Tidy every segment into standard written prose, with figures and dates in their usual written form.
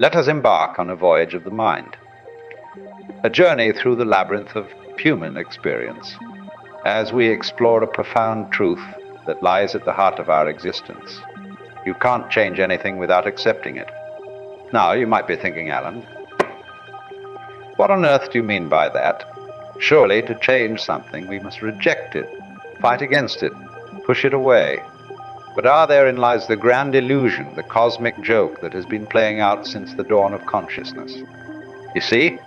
Let us embark on a voyage of the mind, a journey through the labyrinth of human experience, as we explore a profound truth that lies at the heart of our existence. You can't change anything without accepting it. Now, you might be thinking, Alan, what on earth do you mean by that? Surely, to change something, we must reject it, fight against it, push it away. But therein lies the grand illusion, the cosmic joke that has been playing out since the dawn of consciousness. You see,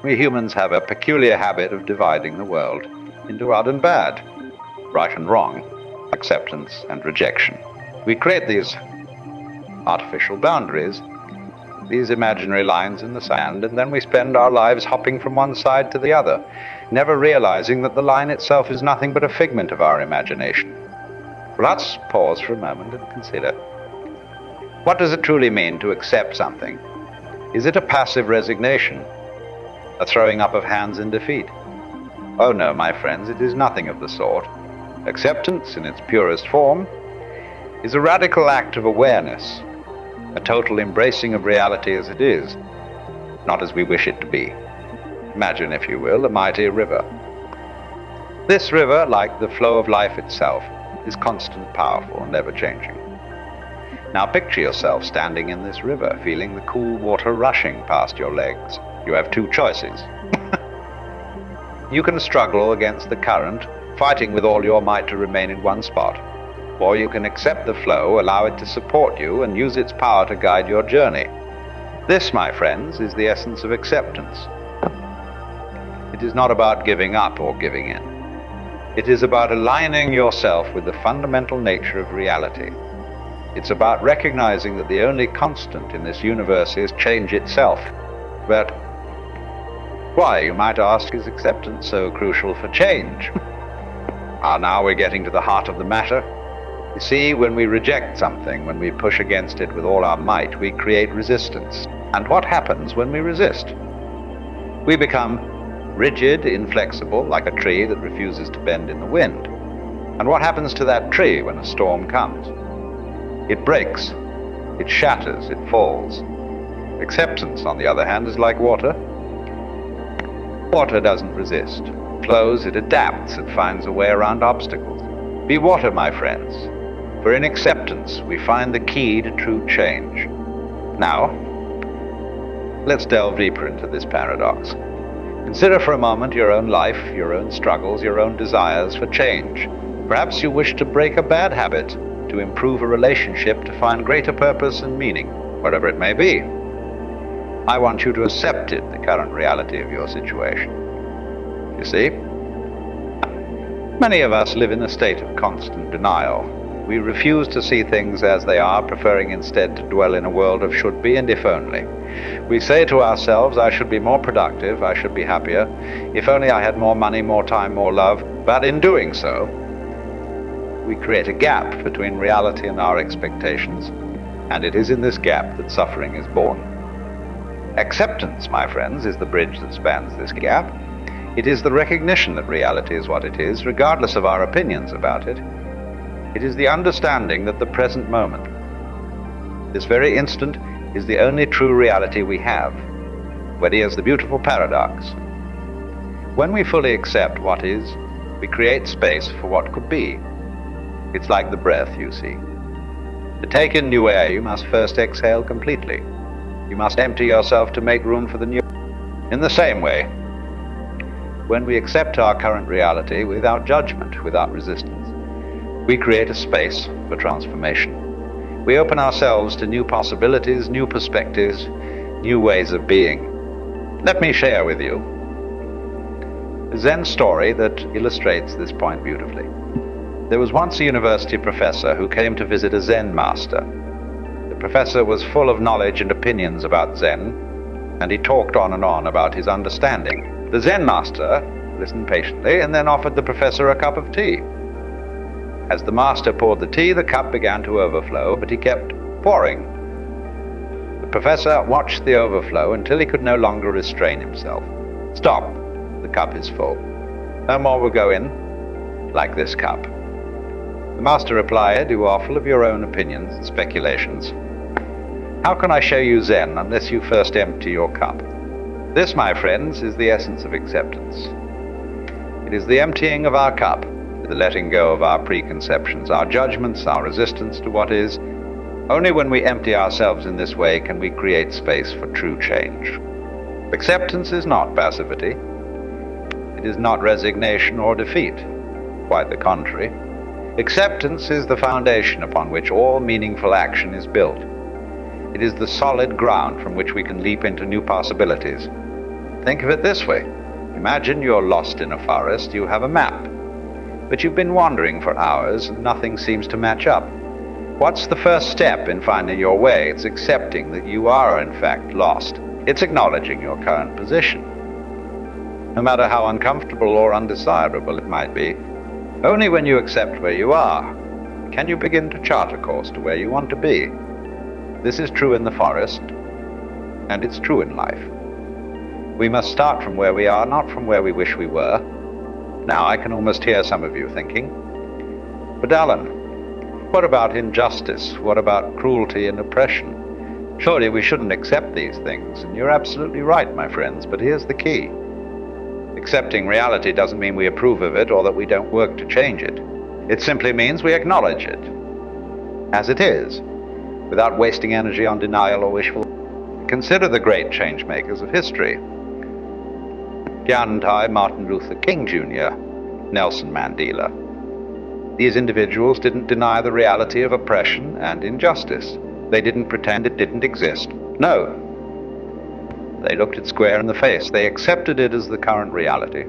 we humans have a peculiar habit of dividing the world into good and bad, right and wrong, acceptance and rejection. We create these artificial boundaries, these imaginary lines in the sand, and then we spend our lives hopping from one side to the other, never realizing that the line itself is nothing but a figment of our imagination. Well, let's pause for a moment and consider. What does it truly mean to accept something? Is it a passive resignation, a throwing up of hands in defeat? Oh no, my friends, it is nothing of the sort. Acceptance, in its purest form, is a radical act of awareness, a total embracing of reality as it is, not as we wish it to be. Imagine, if you will, a mighty river. This river, like the flow of life itself, is constant, powerful, and ever-changing. Now picture yourself standing in this river, feeling the cool water rushing past your legs. You have two choices. You can struggle against the current, fighting with all your might to remain in one spot. Or you can accept the flow, allow it to support you, and use its power to guide your journey. This, my friends, is the essence of acceptance. It is not about giving up or giving in. It is about aligning yourself with the fundamental nature of reality. It's about recognizing that the only constant in this universe is change itself. But why, you might ask, is acceptance so crucial for change? Now we're getting to the heart of the matter. You see, when we reject something, when we push against it with all our might, we create resistance. And what happens when we resist? We become rigid, inflexible, like a tree that refuses to bend in the wind. And what happens to that tree when a storm comes? It breaks, it shatters, it falls. Acceptance, on the other hand, is like water. Water doesn't resist. It flows, it adapts, it finds a way around obstacles. Be water, my friends, for in acceptance we find the key to true change. Now, let's delve deeper into this paradox. Consider for a moment your own life, your own struggles, your own desires for change. Perhaps you wish to break a bad habit, to improve a relationship, to find greater purpose and meaning, whatever it may be. I want you to accept it, the current reality of your situation. You see, many of us live in a state of constant denial. We refuse to see things as they are, preferring instead to dwell in a world of should be and if only. We say to ourselves, I should be more productive, I should be happier, if only I had more money, more time, more love. But in doing so, we create a gap between reality and our expectations, and it is in this gap that suffering is born. Acceptance, my friends, is the bridge that spans this gap. It is the recognition that reality is what it is, regardless of our opinions about it. It is the understanding that the present moment, this very instant, is the only true reality we have. But here's the beautiful paradox. When we fully accept what is, we create space for what could be. It's like the breath, you see. To take in new air, you must first exhale completely. You must empty yourself to make room for the new. In the same way, when we accept our current reality without judgment, without resistance, we create a space for transformation. We open ourselves to new possibilities, new perspectives, new ways of being. Let me share with you a Zen story that illustrates this point beautifully. There was once a university professor who came to visit a Zen master. The professor was full of knowledge and opinions about Zen, and he talked on and on about his understanding. The Zen master listened patiently and then offered the professor a cup of tea. As the master poured the tea, the cup began to overflow, but he kept pouring. The professor watched the overflow until he could no longer restrain himself. Stop, the cup is full. No more will go in like this cup. The master replied, you are full of your own opinions and speculations. How can I show you Zen unless you first empty your cup? This, my friends, is the essence of acceptance. It is the emptying of our cup, the letting go of our preconceptions, our judgments, our resistance to what is. Only when we empty ourselves in this way can we create space for true change. Acceptance is not passivity. It is not resignation or defeat. Quite the contrary. Acceptance is the foundation upon which all meaningful action is built. It is the solid ground from which we can leap into new possibilities. Think of it this way. Imagine you're lost in a forest. You have a map, but you've been wandering for hours and nothing seems to match up. What's the first step in finding your way? It's accepting that you are, in fact, lost. It's acknowledging your current position. No matter how uncomfortable or undesirable it might be, only when you accept where you are can you begin to chart a course to where you want to be. This is true in the forest, and it's true in life. We must start from where we are, not from where we wish we were. Now, I can almost hear some of you thinking, but Alan, what about injustice? What about cruelty and oppression? Surely we shouldn't accept these things. And you're absolutely right, my friends, but here's the key. Accepting reality doesn't mean we approve of it or that we don't work to change it. It simply means we acknowledge it as it is, without wasting energy on denial or wishful. Consider the great change makers of history. Gandhi, Martin Luther King Jr., Nelson Mandela. These individuals didn't deny the reality of oppression and injustice. They didn't pretend it didn't exist. No. They looked it square in the face. They accepted it as the current reality.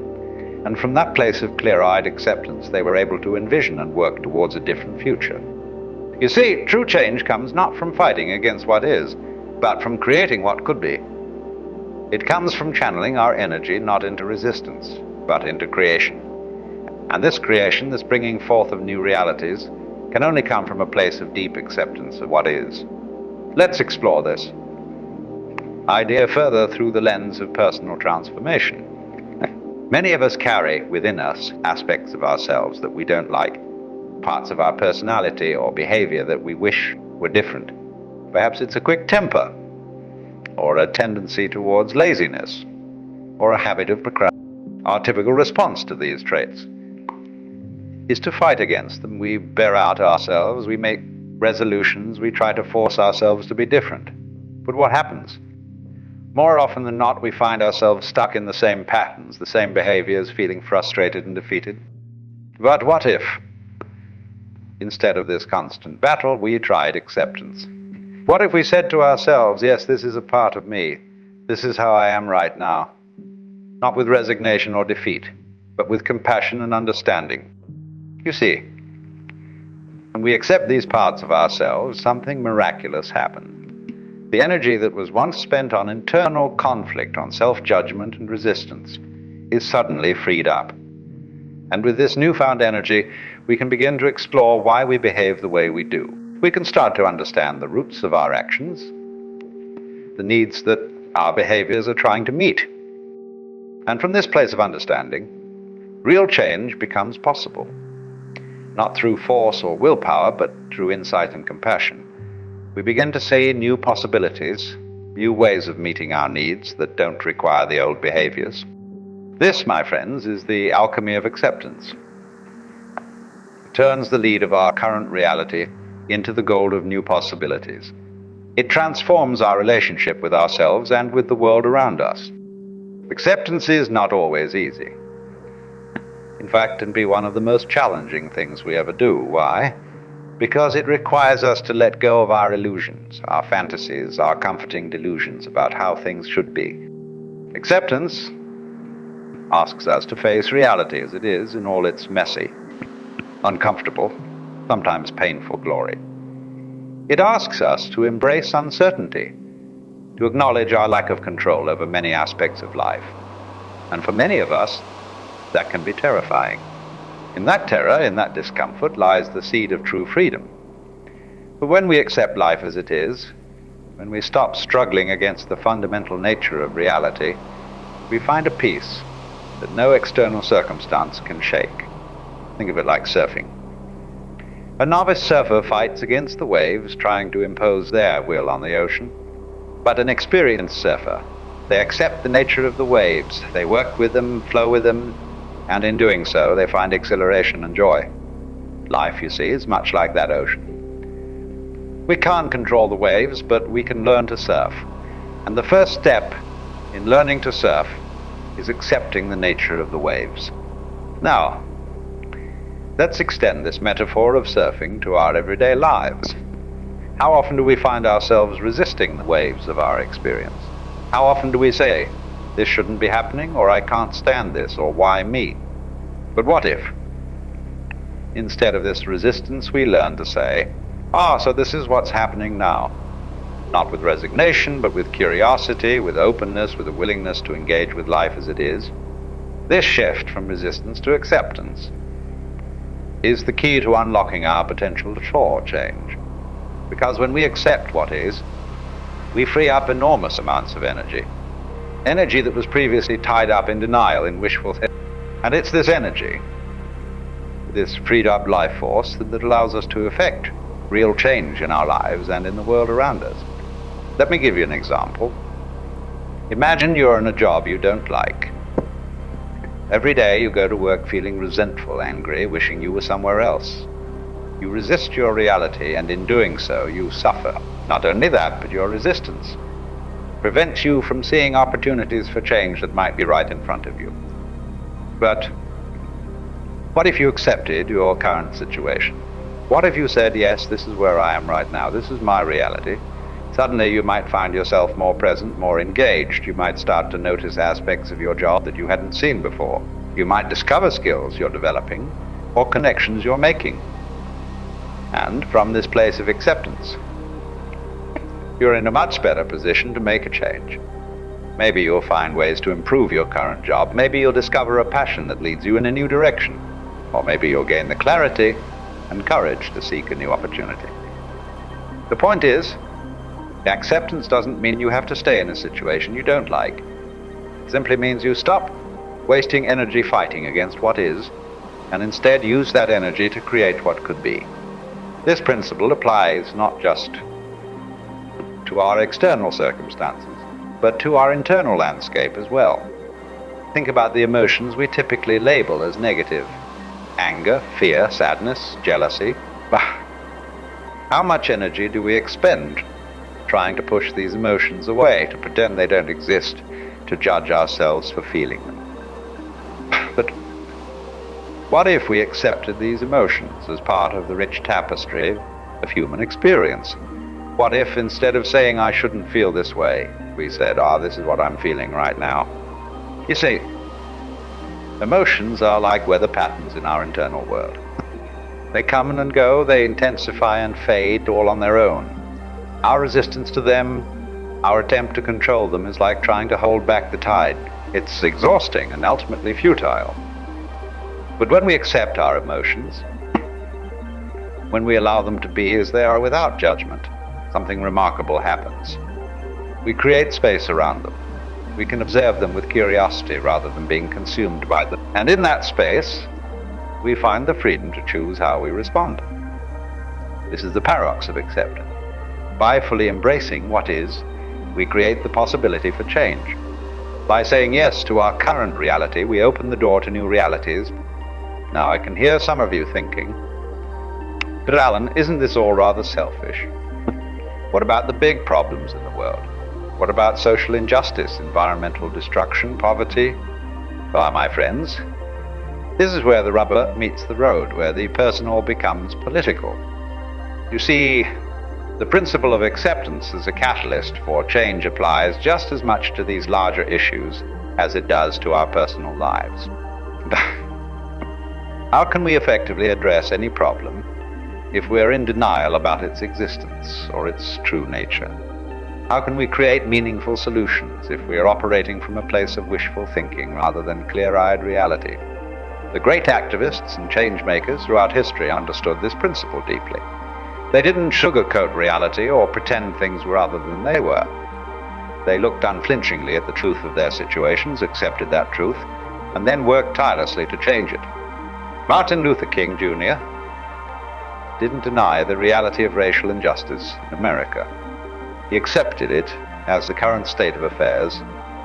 And from that place of clear-eyed acceptance, they were able to envision and work towards a different future. You see, true change comes not from fighting against what is, but from creating what could be. It comes from channeling our energy not into resistance, but into creation. And this creation, this bringing forth of new realities, can only come from a place of deep acceptance of what is. Let's explore this idea further through the lens of personal transformation. Many of us carry within us aspects of ourselves that we don't like, parts of our personality or behavior that we wish were different. Perhaps it's a quick temper, or a tendency towards laziness, or a habit of procrastination. Our typical response to these traits is to fight against them. We bear out ourselves, we make resolutions, we try to force ourselves to be different. But what happens? More often than not, we find ourselves stuck in the same patterns, the same behaviors, feeling frustrated and defeated. But what if, instead of this constant battle, we tried acceptance? What if we said to ourselves, yes, this is a part of me. This is how I am right now. Not with resignation or defeat, but with compassion and understanding. You see, when we accept these parts of ourselves, something miraculous happens. The energy that was once spent on internal conflict, on self-judgment and resistance, is suddenly freed up. And with this newfound energy, we can begin to explore why we behave the way we do. We can start to understand the roots of our actions, the needs that our behaviors are trying to meet. And from this place of understanding, real change becomes possible. Not through force or willpower, but through insight and compassion. We begin to see new possibilities, new ways of meeting our needs that don't require the old behaviors. This, my friends, is the alchemy of acceptance. It turns the lead of our current reality into the gold of new possibilities. It transforms our relationship with ourselves and with the world around us. Acceptance is not always easy. In fact, it can be one of the most challenging things we ever do. Why? Because it requires us to let go of our illusions, our fantasies, our comforting delusions about how things should be. Acceptance asks us to face reality as it is in all its messy, uncomfortable, sometimes painful glory. It asks us to embrace uncertainty, to acknowledge our lack of control over many aspects of life. And for many of us, that can be terrifying. In that terror, in that discomfort, lies the seed of true freedom. But when we accept life as it is, when we stop struggling against the fundamental nature of reality, we find a peace that no external circumstance can shake. Think of it like surfing. A novice surfer fights against the waves, trying to impose their will on the ocean. But an experienced surfer, they accept the nature of the waves, they work with them, flow with them, and in doing so, they find exhilaration and joy. Life, you see, is much like that ocean. We can't control the waves, but we can learn to surf. And the first step in learning to surf is accepting the nature of the waves. Now, let's extend this metaphor of surfing to our everyday lives. How often do we find ourselves resisting the waves of our experience? How often do we say, this shouldn't be happening, or I can't stand this, or why me? But what if, instead of this resistance, we learn to say, so this is what's happening now. Not with resignation, but with curiosity, with openness, with a willingness to engage with life as it is. This shift from resistance to acceptance is the key to unlocking our potential for change. Because when we accept what is, we free up enormous amounts of energy. Energy that was previously tied up in denial, in wishful thinking. And it's this energy, this freed up life force, that allows us to effect real change in our lives and in the world around us. Let me give you an example. Imagine you're in a job you don't like. Every day you go to work feeling resentful, angry, wishing you were somewhere else. You resist your reality, and in doing so, you suffer. Not only that, but your resistance prevents you from seeing opportunities for change that might be right in front of you. But what if you accepted your current situation? What if you said, yes, this is where I am right now, this is my reality? Suddenly you might find yourself more present, more engaged. You might start to notice aspects of your job that you hadn't seen before. You might discover skills you're developing or connections you're making. And from this place of acceptance, you're in a much better position to make a change. Maybe you'll find ways to improve your current job. Maybe you'll discover a passion that leads you in a new direction. Or maybe you'll gain the clarity and courage to seek a new opportunity. The point is, acceptance doesn't mean you have to stay in a situation you don't like. It simply means you stop wasting energy fighting against what is, and instead use that energy to create what could be. This principle applies not just to our external circumstances, but to our internal landscape as well. Think about the emotions we typically label as negative. Anger, fear, sadness, jealousy. How much energy do we expend trying to push these emotions away, to pretend they don't exist, to judge ourselves for feeling them? But what if we accepted these emotions as part of the rich tapestry of human experience? What if, instead of saying, I shouldn't feel this way, we said, this is what I'm feeling right now? You see, emotions are like weather patterns in our internal world. They come and go, they intensify and fade all on their own. Our resistance to them, our attempt to control them, is like trying to hold back the tide. It's exhausting and ultimately futile. But when we accept our emotions, when we allow them to be as they are without judgment, something remarkable happens. We create space around them. We can observe them with curiosity rather than being consumed by them. And in that space, we find the freedom to choose how we respond. This is the paradox of acceptance. By fully embracing what is, we create the possibility for change. By saying yes to our current reality, we open the door to new realities. Now, I can hear some of you thinking, but Alan, isn't this all rather selfish? What about the big problems in the world? What about social injustice, environmental destruction, poverty? Well, my friends, this is where the rubber meets the road, where the personal becomes political. You see, the principle of acceptance as a catalyst for change applies just as much to these larger issues as it does to our personal lives. How can we effectively address any problem if we're in denial about its existence or its true nature? How can we create meaningful solutions if we are operating from a place of wishful thinking rather than clear-eyed reality? The great activists and change makers throughout history understood this principle deeply. They didn't sugarcoat reality or pretend things were other than they were. They looked unflinchingly at the truth of their situations, accepted that truth, and then worked tirelessly to change it. Martin Luther King Jr. didn't deny the reality of racial injustice in America. He accepted it as the current state of affairs,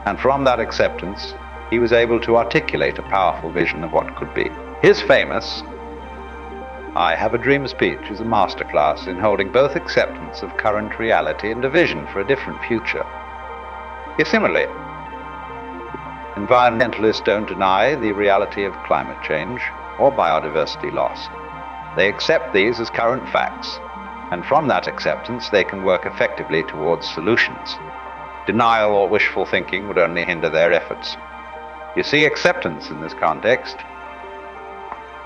and from that acceptance, he was able to articulate a powerful vision of what could be. His famous "I Have a Dream" speech is a masterclass in holding both acceptance of current reality and a vision for a different future. Similarly, environmentalists don't deny the reality of climate change or biodiversity loss. They accept these as current facts, and from that acceptance they can work effectively towards solutions. Denial or wishful thinking would only hinder their efforts. You see, acceptance in this context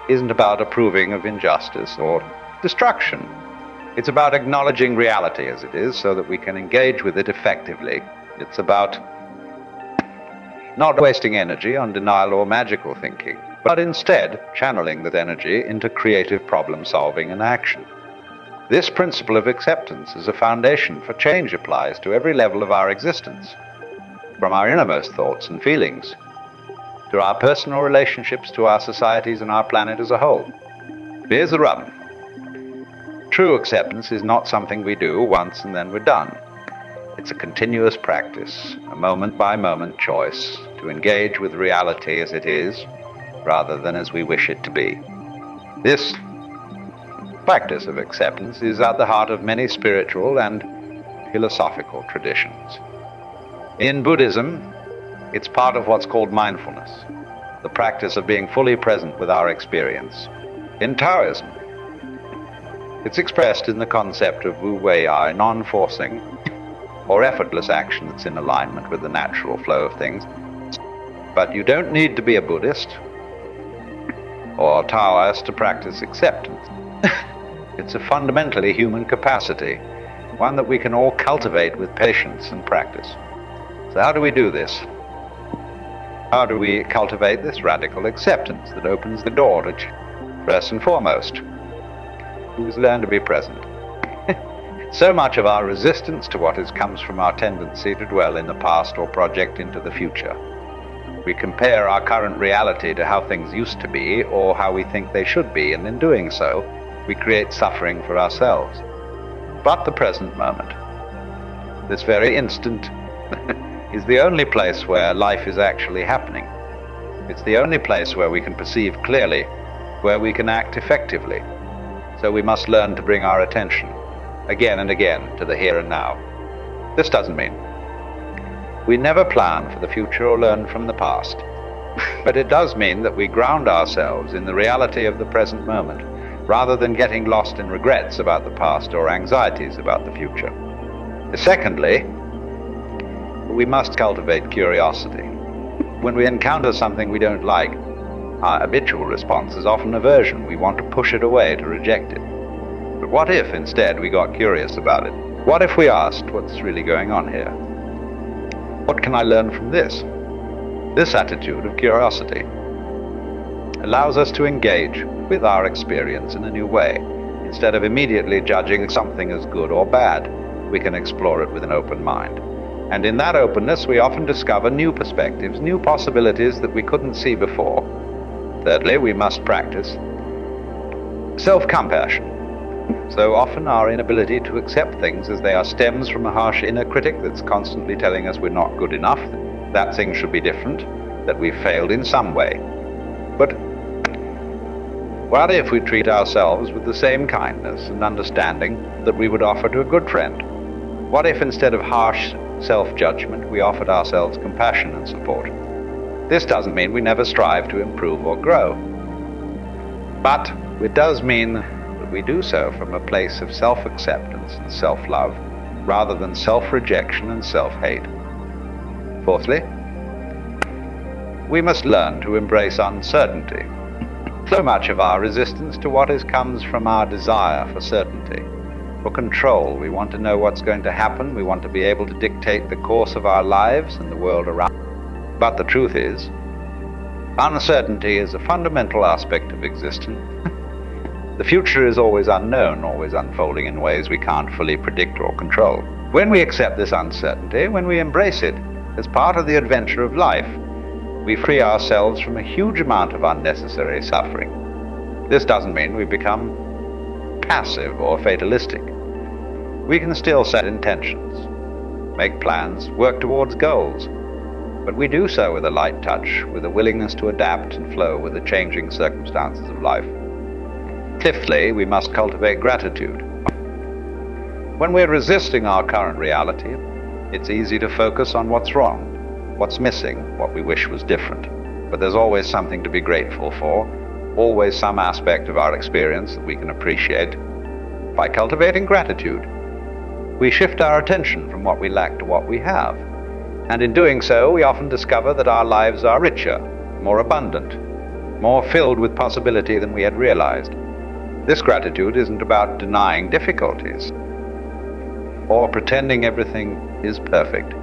isn't about approving of injustice or destruction. It's about acknowledging reality as it is so that we can engage with it effectively. It's about not wasting energy on denial or magical thinking, but instead channeling that energy into creative problem solving and action. This principle of acceptance as a foundation for change applies to every level of our existence, from our innermost thoughts and feelings, to our personal relationships, to our societies and our planet as a whole. Here's the rub. True acceptance is not something we do once and then we're done. It's a continuous practice, a moment-by-moment choice to engage with reality as it is, rather than as we wish it to be. This practice of acceptance is at the heart of many spiritual and philosophical traditions. In Buddhism, it's part of what's called mindfulness, the practice of being fully present with our experience. In Taoism, it's expressed in the concept of wu wei ai, non-forcing or effortless action that's in alignment with the natural flow of things. But you don't need to be a Buddhist or Taoist to practice acceptance. It's a fundamentally human capacity, one that we can all cultivate with patience and practice. So how do we do this? How do we cultivate this radical acceptance that opens the door to, first and foremost, we learn to be present? So much of our resistance to what is comes from our tendency to dwell in the past or project into the future. We compare our current reality to how things used to be or how we think they should be, and in doing so, we create suffering for ourselves. But the present moment, this very instant, is the only place where life is actually happening. It's the only place where we can perceive clearly, where we can act effectively. So we must learn to bring our attention again and again to the here and now. This doesn't mean we never plan for the future or learn from the past, but it does mean that we ground ourselves in the reality of the present moment, rather than getting lost in regrets about the past or anxieties about the future. Secondly, we must cultivate curiosity. When we encounter something we don't like, our habitual response is often aversion. We want to push it away, to reject it. But what if instead we got curious about it? What if we asked, what's really going on here? What can I learn from this? This attitude of curiosity allows us to engage with our experience in a new way. Instead of immediately judging something as good or bad, we can explore it with an open mind. And in that openness, we often discover new perspectives, new possibilities that we couldn't see before. Thirdly, we must practice self-compassion. So often our inability to accept things as they are stems from a harsh inner critic that's constantly telling us we're not good enough, that things should be different, that we've failed in some way. But what if we treat ourselves with the same kindness and understanding that we would offer to a good friend? What if instead of harsh self-judgment, we offered ourselves compassion and support? This doesn't mean we never strive to improve or grow, but it does mean that we do so from a place of self-acceptance and self-love, rather than self-rejection and self-hate. Fourthly, we must learn to embrace uncertainty. So much of our resistance to what is comes from our desire for certainty, for control. We want to know what's going to happen. We want to be able to dictate the course of our lives and the world around. But the truth is, uncertainty is a fundamental aspect of existence. The future is always unknown, always unfolding in ways we can't fully predict or control. When we accept this uncertainty, when we embrace it as part of the adventure of life, we free ourselves from a huge amount of unnecessary suffering. This doesn't mean we become passive or fatalistic. We can still set intentions, make plans, work towards goals, but we do so with a light touch, with a willingness to adapt and flow with the changing circumstances of life. Fifthly, we must cultivate gratitude. When we're resisting our current reality, it's easy to focus on what's wrong, what's missing, what we wish was different. But there's always something to be grateful for, always some aspect of our experience that we can appreciate. By cultivating gratitude, we shift our attention from what we lack to what we have. And in doing so, we often discover that our lives are richer, more abundant, more filled with possibility than we had realized. This gratitude isn't about denying difficulties or pretending everything is perfect.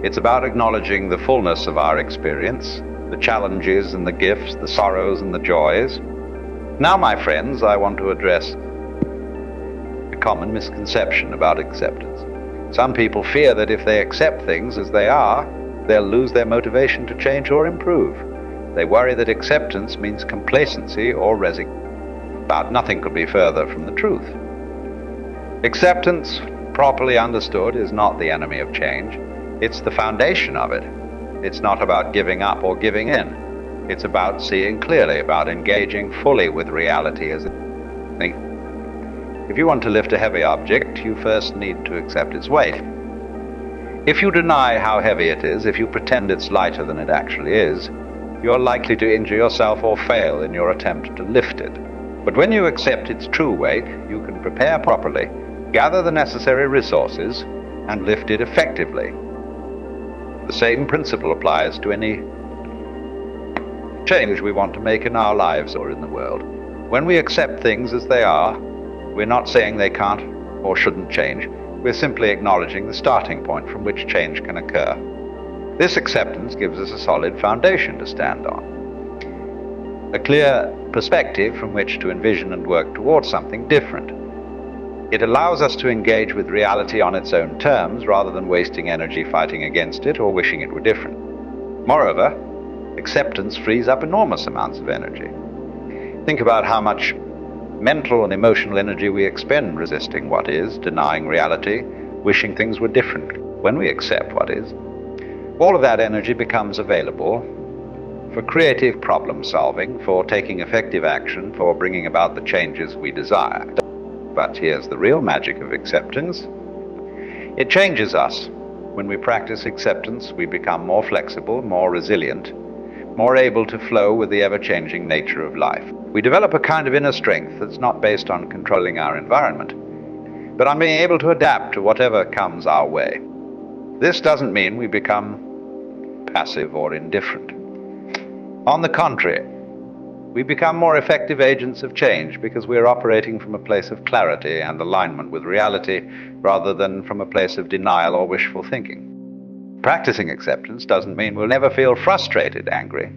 It's about acknowledging the fullness of our experience, the challenges and the gifts, the sorrows and the joys. Now, my friends, I want to address a common misconception about acceptance. Some people fear that if they accept things as they are, they'll lose their motivation to change or improve. They worry that acceptance means complacency or resignation. But nothing could be further from the truth. Acceptance, properly understood, is not the enemy of change. It's the foundation of it. It's not about giving up or giving in. It's about seeing clearly, about engaging fully with reality as it is. If you want to lift a heavy object, you first need to accept its weight. If you deny how heavy it is, if you pretend it's lighter than it actually is, you're likely to injure yourself or fail in your attempt to lift it. But when you accept its true weight, you can prepare properly, gather the necessary resources, and lift it effectively. The same principle applies to any change we want to make in our lives or in the world. When we accept things as they are, we're not saying they can't or shouldn't change. We're simply acknowledging the starting point from which change can occur. This acceptance gives us a solid foundation to stand on, a clear perspective from which to envision and work towards something different. It allows us to engage with reality on its own terms rather than wasting energy fighting against it or wishing it were different. Moreover, acceptance frees up enormous amounts of energy. Think about how much mental and emotional energy we expend resisting what is, denying reality, wishing things were different. When we accept what is, all of that energy becomes available for creative problem solving, for taking effective action, for bringing about the changes we desire. But here's the real magic of acceptance. It changes us. When we practice acceptance, we become more flexible, more resilient, more able to flow with the ever-changing nature of life. We develop a kind of inner strength that's not based on controlling our environment, but on being able to adapt to whatever comes our way. This doesn't mean we become passive or indifferent. On the contrary, we become more effective agents of change because we're operating from a place of clarity and alignment with reality rather than from a place of denial or wishful thinking. Practicing acceptance doesn't mean we'll never feel frustrated, angry,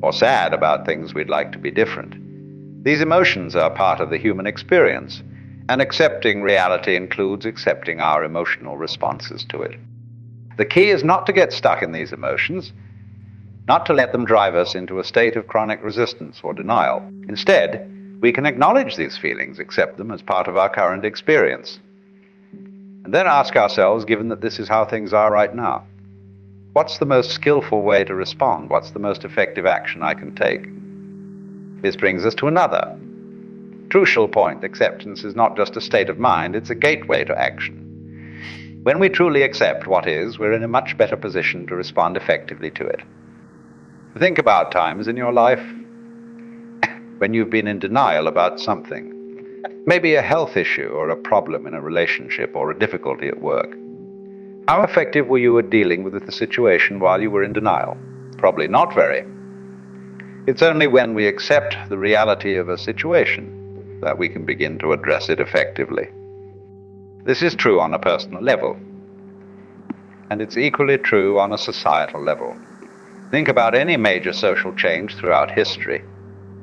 or sad about things we'd like to be different. These emotions are part of the human experience, and accepting reality includes accepting our emotional responses to it. The key is not to get stuck in these emotions, not to let them drive us into a state of chronic resistance or denial. Instead, we can acknowledge these feelings, accept them as part of our current experience, and then ask ourselves, given that this is how things are right now, what's the most skillful way to respond? What's the most effective action I can take? This brings us to another crucial point. Acceptance is not just a state of mind, it's a gateway to action. When we truly accept what is, we're in a much better position to respond effectively to it. Think about times in your life when you've been in denial about something, maybe a health issue or a problem in a relationship or a difficulty at work. How effective were you at dealing with the situation while you were in denial? Probably not very. It's only when we accept the reality of a situation that we can begin to address it effectively. This is true on a personal level, and it's equally true on a societal level. Think about any major social change throughout history.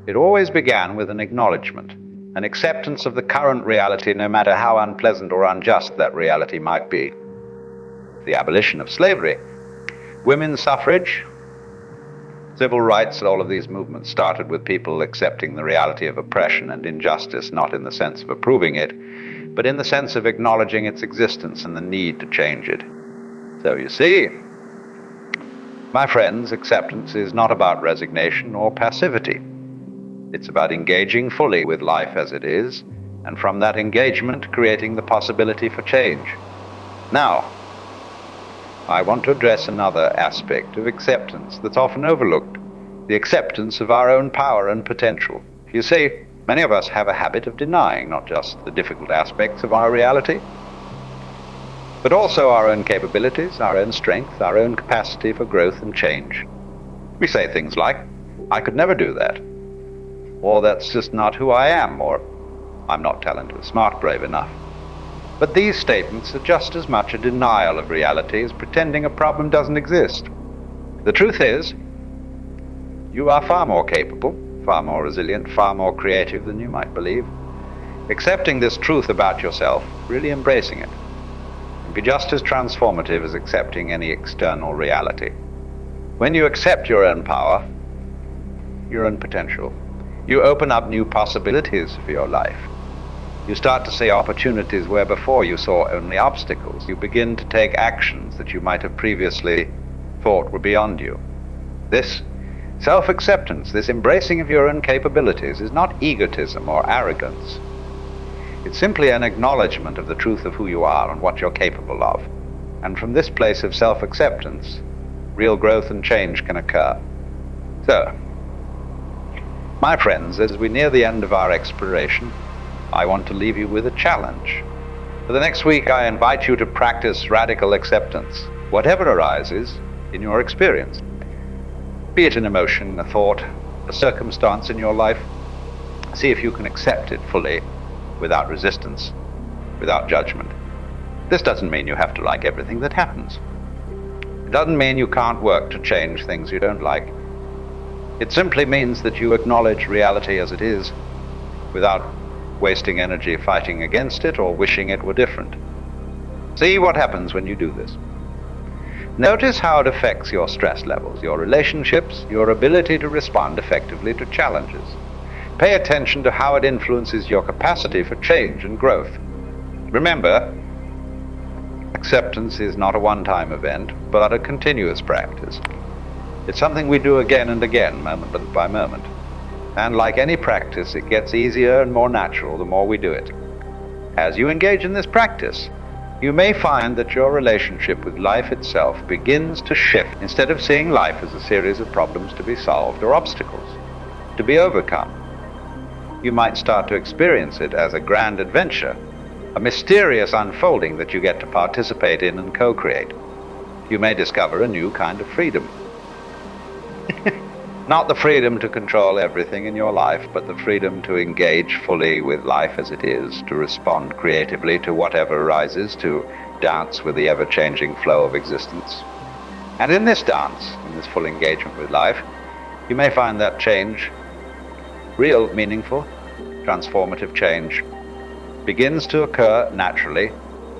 It always began with an acknowledgement, an acceptance of the current reality, no matter how unpleasant or unjust that reality might be. The abolition of slavery, women's suffrage, Civil rights and all of these movements started with people accepting the reality of oppression and injustice, not in the sense of approving it, but in the sense of acknowledging its existence and the need to change it. So you see, my friends, acceptance is not about resignation or passivity. It's about engaging fully with life as it is, and from that engagement, creating the possibility for change. Now, I want to address another aspect of acceptance that's often overlooked, the acceptance of our own power and potential. You see, many of us have a habit of denying not just the difficult aspects of our reality, but also our own capabilities, our own strength, our own capacity for growth and change. We say things like, I could never do that, or that's just not who I am, or I'm not talented or smart, brave enough. But these statements are just as much a denial of reality as pretending a problem doesn't exist. The truth is, you are far more capable, far more resilient, far more creative than you might believe. Accepting this truth about yourself, really embracing it, can be just as transformative as accepting any external reality. When you accept your own power, your own potential, you open up new possibilities for your life. You start to see opportunities where before you saw only obstacles. You begin to take actions that you might have previously thought were beyond you. This self-acceptance, this embracing of your own capabilities, is not egotism or arrogance. It's simply an acknowledgement of the truth of who you are and what you're capable of. And from this place of self-acceptance, real growth and change can occur. So, my friends, as we near the end of our exploration, I want to leave you with a challenge. For the next week, I invite you to practice radical acceptance, whatever arises in your experience. Be it an emotion, a thought, a circumstance in your life, see if you can accept it fully, without resistance, without judgment. This doesn't mean you have to like everything that happens. It doesn't mean you can't work to change things you don't like. It simply means that you acknowledge reality as it is, without wasting energy fighting against it or wishing it were different. See what happens when you do this. Notice how it affects your stress levels, your relationships, your ability to respond effectively to challenges. Pay attention to how it influences your capacity for change and growth. Remember, acceptance is not a one-time event, but a continuous practice. It's something we do again and again, moment by moment. And like any practice, it gets easier and more natural the more we do it. As you engage in this practice, you may find that your relationship with life itself begins to shift. Instead of seeing life as a series of problems to be solved or obstacles to be overcome, you might start to experience it as a grand adventure, a mysterious unfolding that you get to participate in and co-create. You may discover a new kind of freedom. Not the freedom to control everything in your life, but the freedom to engage fully with life as it is, to respond creatively to whatever arises, to dance with the ever-changing flow of existence. And in this dance, in this full engagement with life, you may find that change, real, meaningful, transformative change, begins to occur naturally,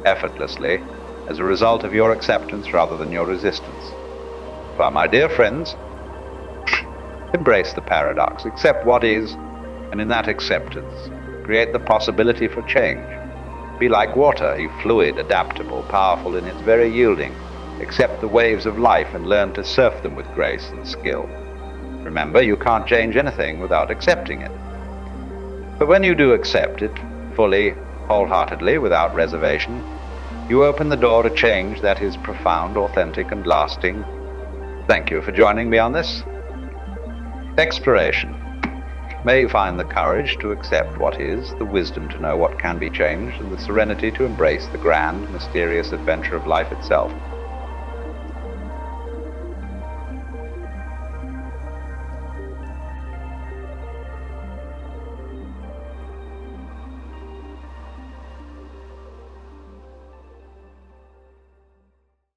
effortlessly, as a result of your acceptance rather than your resistance. For my dear friends, embrace the paradox, accept what is, and in that acceptance, create the possibility for change. Be like water, a fluid, adaptable, powerful in its very yielding. Accept the waves of life and learn to surf them with grace and skill. Remember, you can't change anything without accepting it. But when you do accept it, fully, wholeheartedly, without reservation, you open the door to change that is profound, authentic, and lasting. Thank you for joining me on this exploration. May you find the courage to accept what is, the wisdom to know what can be changed, and the serenity to embrace the grand, mysterious adventure of life itself.